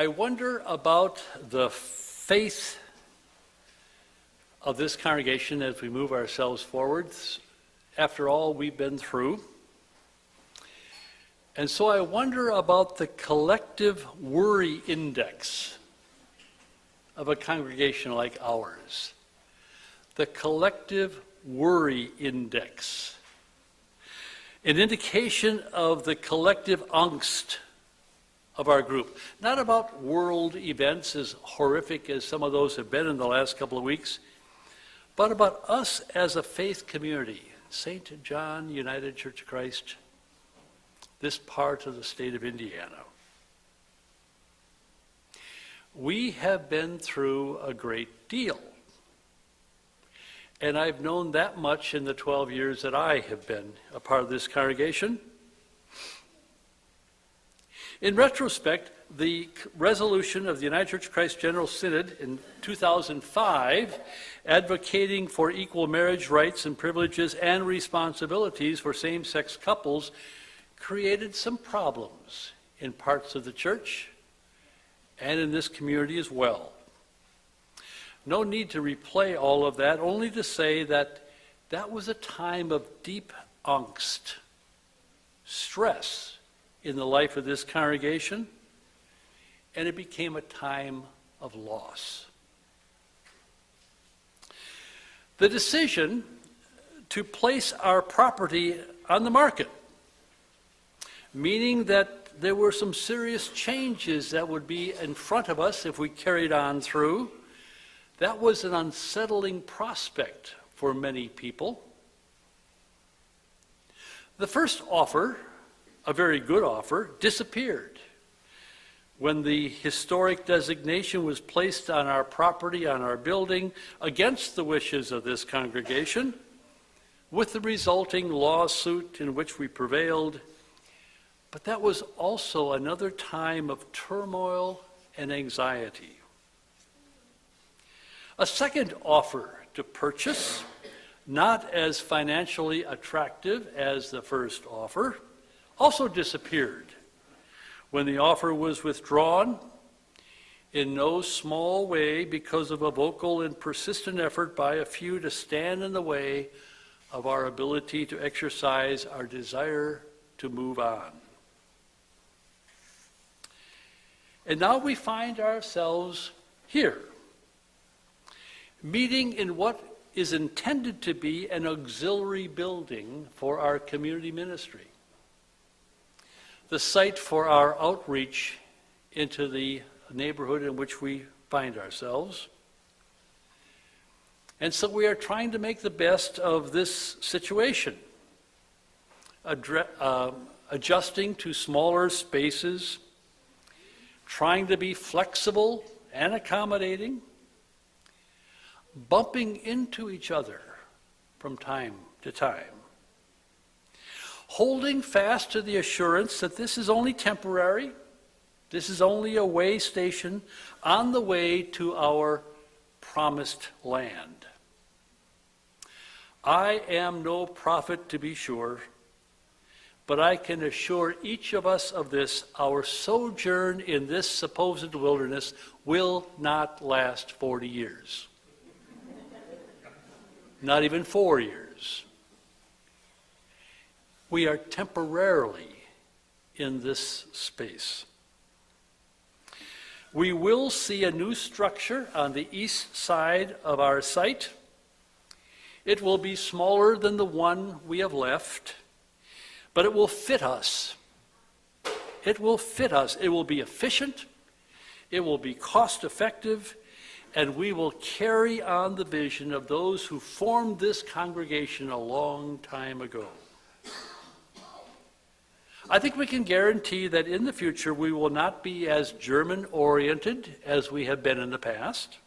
I wonder about the faith of this congregation as we move ourselves forward. After all we've been through. And so I wonder about the collective worry index of a congregation like ours. The collective worry index. An indication of the collective angst of our group. Not about world events as horrific as some of those have been in the last couple of weeks, but about us as a faith community. St. John United Church of Christ, this part of the state of Indiana. We have been through a great deal. And I've known that much in the 12 years that I have been a part of this congregation. In retrospect, the resolution of the United Church of Christ General Synod in 2005, advocating for equal marriage rights and privileges and responsibilities for same-sex couples, created some problems in parts of the church and in this community as well. No need to replay all of that, only to say that that was a time of deep angst, stress in the life of this congregation, and it became a time of loss. The decision to place our property on the market, meaning that there were some serious changes that would be in front of us if we carried on through. That was an unsettling prospect for many people. The first offer, a very good offer, disappeared when the historic designation was placed on our property, on our building, against the wishes of this congregation, with the resulting lawsuit in which we prevailed. But that was also another time of turmoil and anxiety. A second offer to purchase, not as financially attractive as the first offer, also disappeared when the offer was withdrawn, in no small way because of a vocal and persistent effort by a few to stand in the way of our ability to exercise our desire to move on. And now we find ourselves here, meeting in what is intended to be an auxiliary building for our community ministry, the site for our outreach into the neighborhood in which we find ourselves. And so we are trying to make the best of this situation, adjusting to smaller spaces, trying to be flexible and accommodating, bumping into each other from time to time, holding fast to the assurance that this is only temporary, this is only a way station on the way to our promised land. I am no prophet, to be sure, but I can assure each of us of this: our sojourn in this supposed wilderness will not last 40 years. Not even 4 years. We are temporarily in this space. We will see a new structure on the east side of our site. It will be smaller than the one we have left, but it will fit us. It will fit us. It will be efficient. It will be cost effective. And we will carry on the vision of those who formed this congregation a long time ago. I think we can guarantee that in the future we will not be as German-oriented as we have been in the past,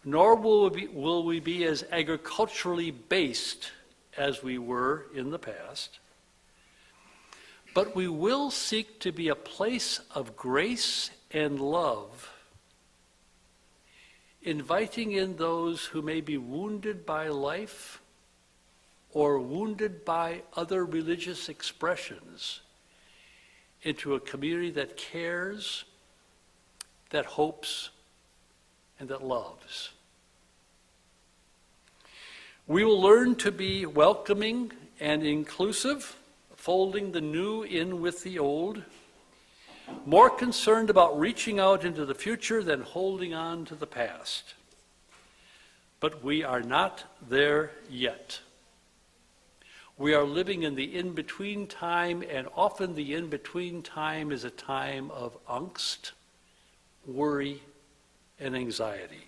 nor will we be as agriculturally based as we were in the past. But we will seek to be a place of grace and love, inviting in those who may be wounded by life or wounded by other religious expressions into a community that cares that hopes, and that loves. We will learn to be welcoming and inclusive, folding the new in with the old, more concerned about reaching out into the future than holding on to the past. But we are not there yet. We are living in the in-between time, and often the in-between time is a time of angst, worry, and anxiety.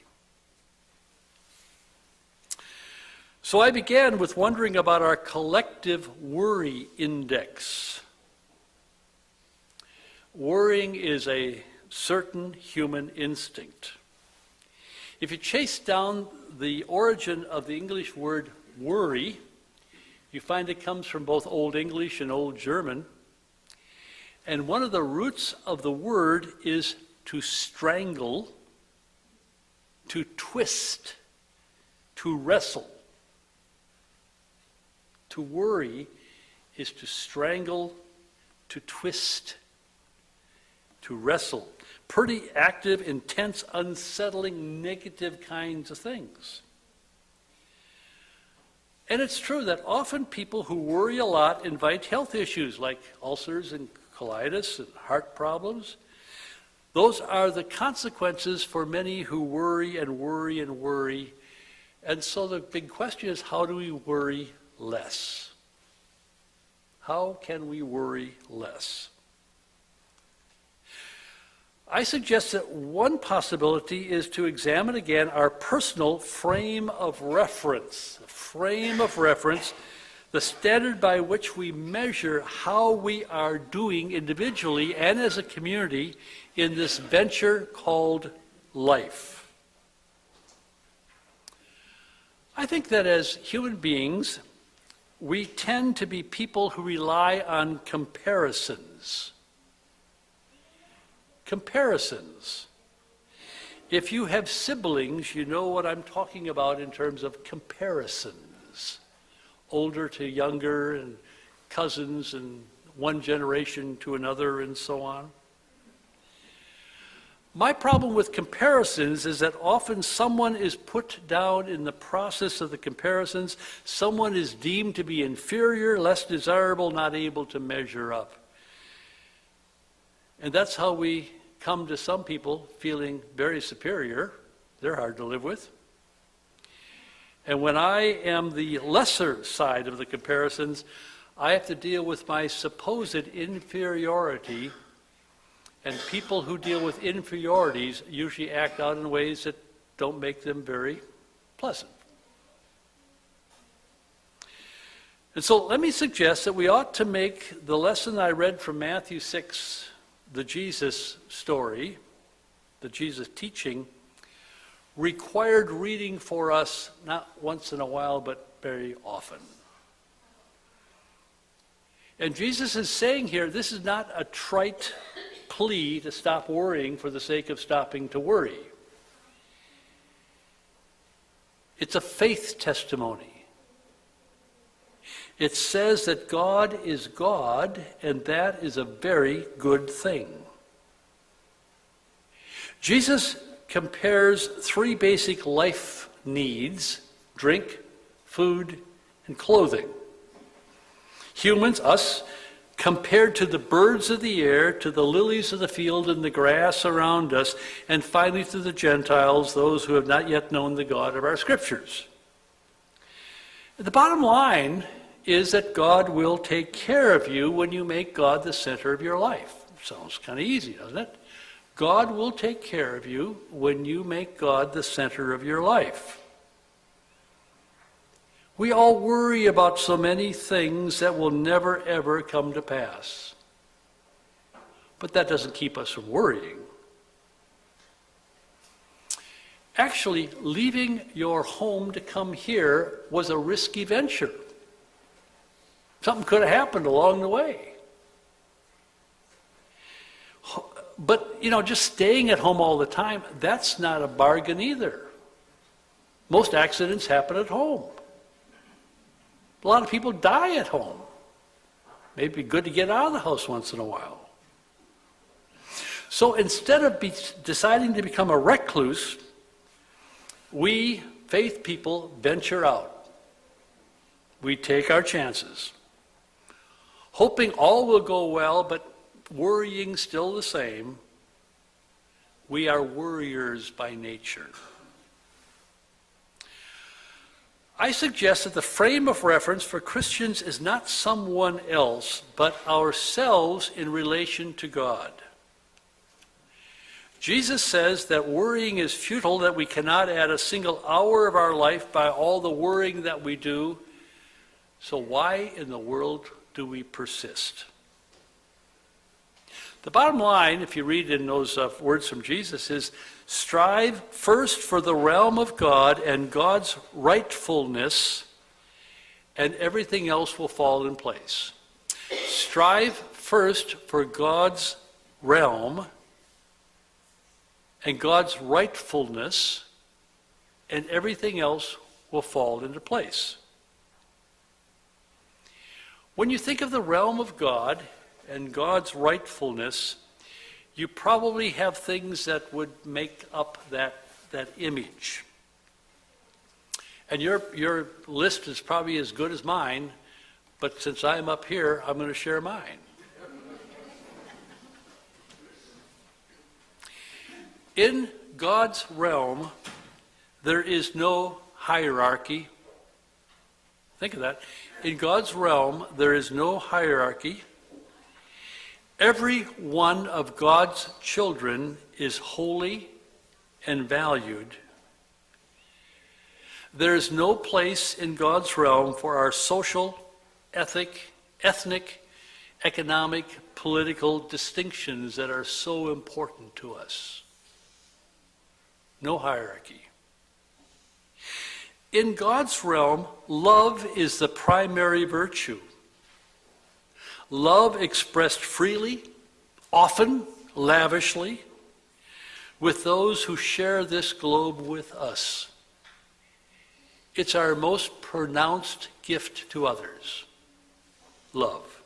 So I began with wondering about our collective worry index. Worrying is a certain human instinct. If you chase down the origin of the English word worry, you find it comes from both Old English and Old German. And one of the roots of the word is to strangle, to twist, to wrestle. To worry is to strangle, to twist, to wrestle. Pretty active, intense, unsettling, negative kinds of things. And it's true that often people who worry a lot invite health issues like ulcers and colitis and heart problems. Those are the consequences for many who worry and worry and worry. And so the big question is, how do we worry less? How can we worry less? I suggest that one possibility is to examine again our personal frame of reference. The standard by which we measure how we are doing individually and as a community in this venture called life. I think that as human beings, we tend to be people who rely on comparisons. Comparisons. If you have siblings, you know what I'm talking about in terms of comparisons. Older to younger, and cousins, and one generation to another, and so on. My problem with comparisons is that often someone is put down in the process of the comparisons. Someone is deemed to be inferior, less desirable, not able to measure up. And that's how we come to some people feeling very superior. They're hard to live with. And when I am the lesser side of the comparisons, I have to deal with my supposed inferiority. And people who deal with inferiorities usually act out in ways that don't make them very pleasant. And so let me suggest that we ought to make the lesson I read from Matthew 6, the Jesus story, the Jesus teaching, required reading for us, not once in a while, but very often. And Jesus is saying here, this is not a trite plea to stop worrying for the sake of stopping to worry. It's a faith testimony. It says that God is God, and that is a very good thing. Jesus compares three basic life needs: drink, food, and clothing. Humans, us, compared to the birds of the air, to the lilies of the field and the grass around us, and finally to the Gentiles, those who have not yet known the God of our Scriptures. The bottom line is that God will take care of you when you make God the center of your life. Sounds kind of easy, doesn't it? God will take care of you when you make God the center of your life. We all worry about so many things that will never, ever come to pass. But that doesn't keep us from worrying. Actually, leaving your home to come here was a risky venture. Something could have happened along the way. But, just staying at home all the time, that's not a bargain either. Most accidents happen at home. A lot of people die at home. Maybe good to get out of the house once in a while. So instead of deciding to become a recluse, we, faith people, venture out. We take our chances, hoping all will go well, but worrying still the same. We are worriers by nature. I suggest that the frame of reference for Christians is not someone else, but ourselves in relation to God. Jesus says that worrying is futile, that we cannot add a single hour of our life by all the worrying that we do. So why in the world do we persist? The bottom line, if you read in those words from Jesus, is strive first for the realm of God and God's rightfulness, and everything else will fall in place. Strive first for God's realm and God's rightfulness, and everything else will fall into place. When you think of the realm of God and God's rightfulness, you probably have things that would make up that image. And your list is probably as good as mine, but since I'm up here, I'm going to share mine. In God's realm, there is no hierarchy. Think of that. In God's realm, there is no hierarchy. Every one of God's children is holy and valued. There is no place in God's realm for our social, ethnic, economic, political distinctions that are so important to us. No hierarchy. In God's realm, love is the primary virtue. Love expressed freely, often, lavishly, with those who share this globe with us. It's our most pronounced gift to others. Love.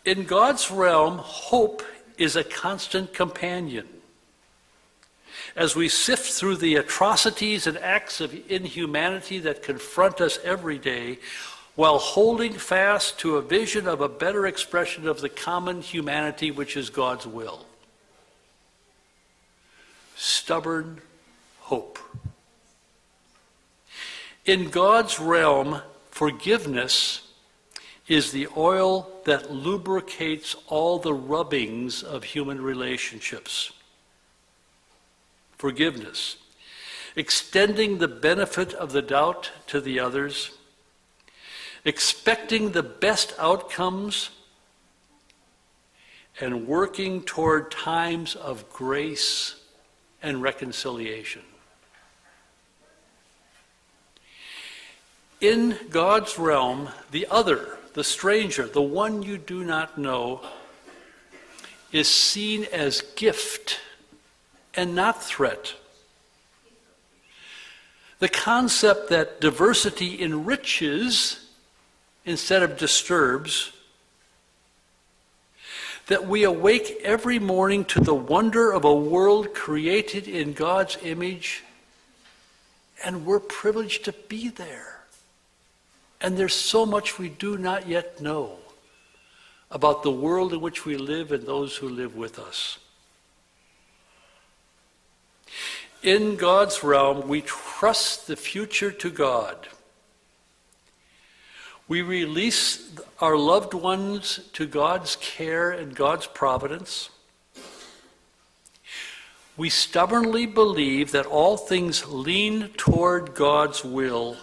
In God's realm, hope is a constant companion. As we sift through the atrocities and acts of inhumanity that confront us every day, while holding fast to a vision of a better expression of the common humanity which is God's will. Stubborn hope. In God's realm, forgiveness is the oil that lubricates all the rubbings of human relationships. Forgiveness, extending the benefit of the doubt to the others, expecting the best outcomes, and working toward times of grace and reconciliation. In God's realm, the other, the stranger, the one you do not know, is seen as gift and not threat. The concept that diversity enriches instead of disturbs, that we awake every morning to the wonder of a world created in God's image, and we're privileged to be there. And there's so much we do not yet know about the world in which we live and those who live with us. In God's realm, we trust the future to God. We release our loved ones to God's care and God's providence. We stubbornly believe that all things lean toward God's will,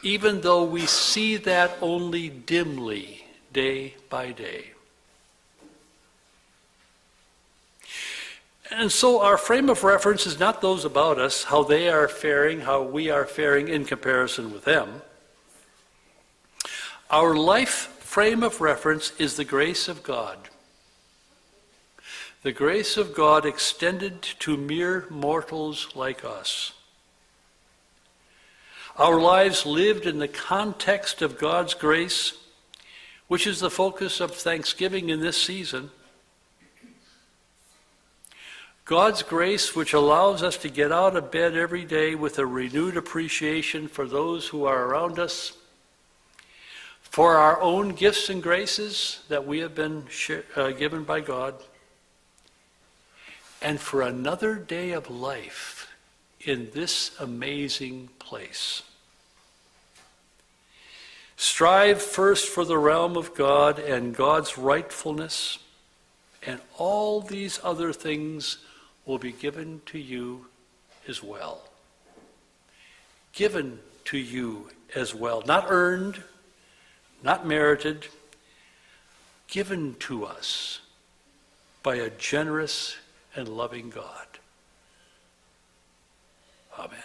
even though we see that only dimly, day by day. And so our frame of reference is not those about us, how they are faring, how we are faring in comparison with them. Our life frame of reference is the grace of God. The grace of God extended to mere mortals like us. Our lives lived in the context of God's grace, which is the focus of Thanksgiving in this season, God's grace, which allows us to get out of bed every day with a renewed appreciation for those who are around us, for our own gifts and graces that we have been given by God, and for another day of life in this amazing place. Strive first for the realm of God and God's rightfulness, and all these other things will be given to you as well. Given to you as well. Not earned, not merited, given to us by a generous and loving God. Amen.